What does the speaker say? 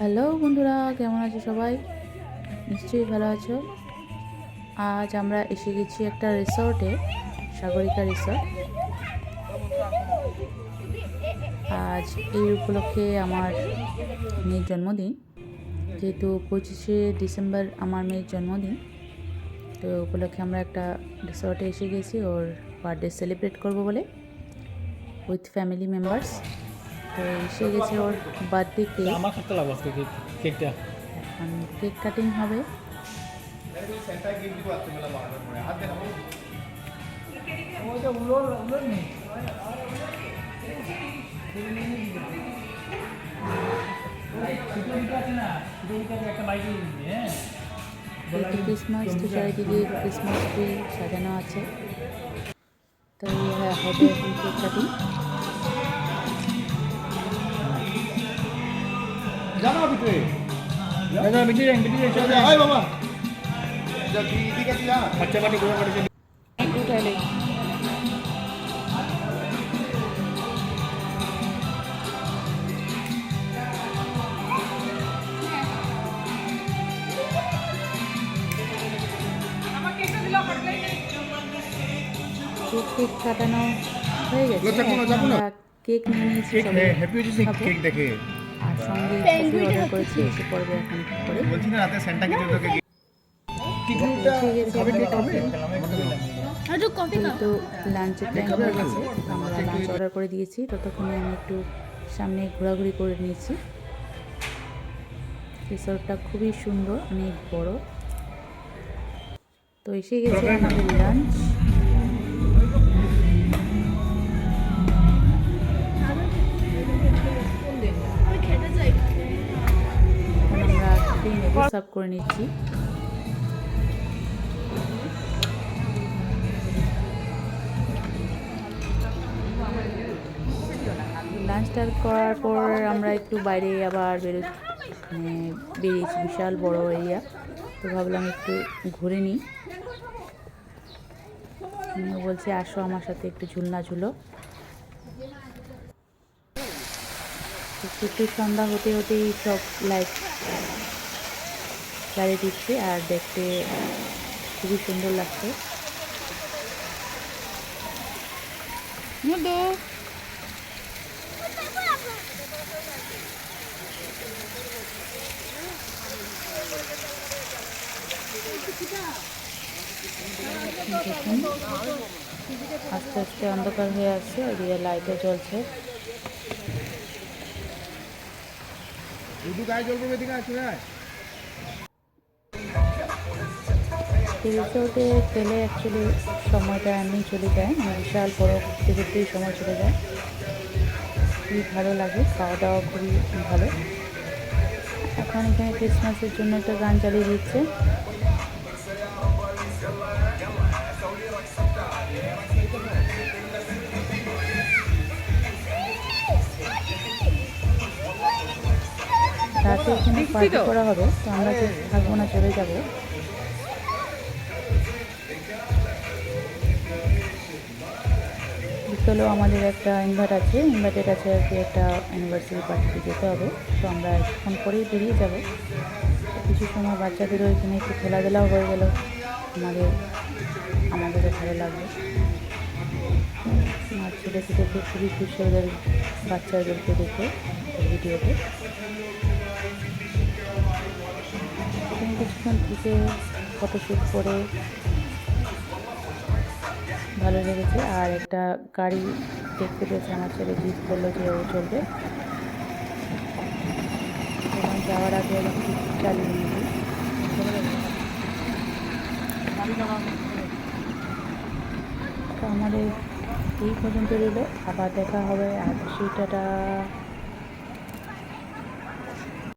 Hello বন্ধুরা, কেমন আছো সবাই? নিশ্চয়ই ভালো আছো। আজ আমরা এসে গেছি একটা রিসর্টে, সাগরিকা রিসর্ট। আজ এই উপলক্ষে আমার মেয়ের জন্মদিন, যেহেতু 25শে ডিসেম্বর আমার মেয়ের জন্মদিন, তো উপলক্ষে আমরা একটা রিসর্টে এসে গেছি ওর বার্থডে সেলিব্রেট করব বলে উইথ ফ্যামিলি মেম্বার্স। তো এসে গেছে ওর বার্থডে কেক। আমার সত্য লাভ আছে কেকটা। এখন কেক কাটিং হবে। ক্রিসমাস ট্রি, চারিদিকে ক্রিসমাস ট্রি সাজানো আছে। তো হবে এখন কেক কাটিং। জানো ভিতরে দাদা ভিতরে ভিতরে চলে আয় বাবা বাচ্চা পাটি ঘুরে পড়েছে। কেক কাটানো হয়ে গেছে। আমরা কেক নিয়ে নিয়েছি, কেক দেখে আর সঙ্গে কফি অর্ডার করেছি, এসে পড়বে এখন করে। বলছি না রাতে সেন্টা কিছু তোকে তো লাঞ্চের টাইম হয়ে গেছে, আমরা লাঞ্চ অর্ডার করে দিয়েছি। ততক্ষণে আমি একটু সামনে ঘোরাঘুরি করে নিয়েছি। রিসর্টটা খুবই সুন্দর, অনেক বড়। তো এসে গেছে আমাদের লাঞ্চ। আমরা খেয়ে নেব, সার্ভ করে নিচ্ছি। লাঞ্চটা করার পর আমরা একটু বাইরে আবার বেরিয়েছি। বিশাল বড় এরিয়া, তো ভাবলাম একটু ঘুরে নিই। বলছে আসো আমার সাথে একটু ঝুলনা ঝুলো। একটু সন্ধ্যা হতে হতেই সব লাইট জ্বালিয়ে দিচ্ছে, আর দেখতে খুবই সুন্দর লাগছে। দেখুন আস্তে আস্তে অন্ধকার হয়ে আসছে, ওইদিকে লাইটও জ্বলছে। রিসোর্টে গেলে অ্যাকচুয়ালি সময়টা এমনি চলে যায়, বিশাল বড় ঘুরতে ঘুরতেই সময় চলে যায়। খুবই ভালো লাগে, খাওয়া দাওয়া খুবই ভালো। এখন এখানে ক্রিসমাসের জন্য একটা গান চালিয়ে দিচ্ছে। রাতে এখানে পার্টি করা হবে, তো আমরা যে থাকবো না, চলে যাব। বিকেলেও আমাদের একটা ইনভাইটেড আছে আর কি, একটা অ্যানিভার্সারি পার্টিতে যেতে হবে। তো আমরা এখন পরেই বেরিয়ে যাব। কিছু সময় বাচ্চাদেরও এখানে একটু খেলাধুলাও হয়ে গেল, আমাদেরও ভালো লাগবে। আর ছোটো ছোটোকে খুবই খুশি ওদের বাচ্চাদেরকে দেখে ভিডিওতে। এখানে কিছুক্ষণ থেকে ফটোশ্যুট করে ভালো লেগেছে। আর একটা গাড়ি দেখতে পেয়েছে আমার ছেলে, জিদ করলো যে ও চলবে। এবং যাওয়ার আগে একটু চালিয়ে নিয়েছি। তো আমাদের এই পর্যন্ত রইল, আবার দেখা হবে। আর সেটা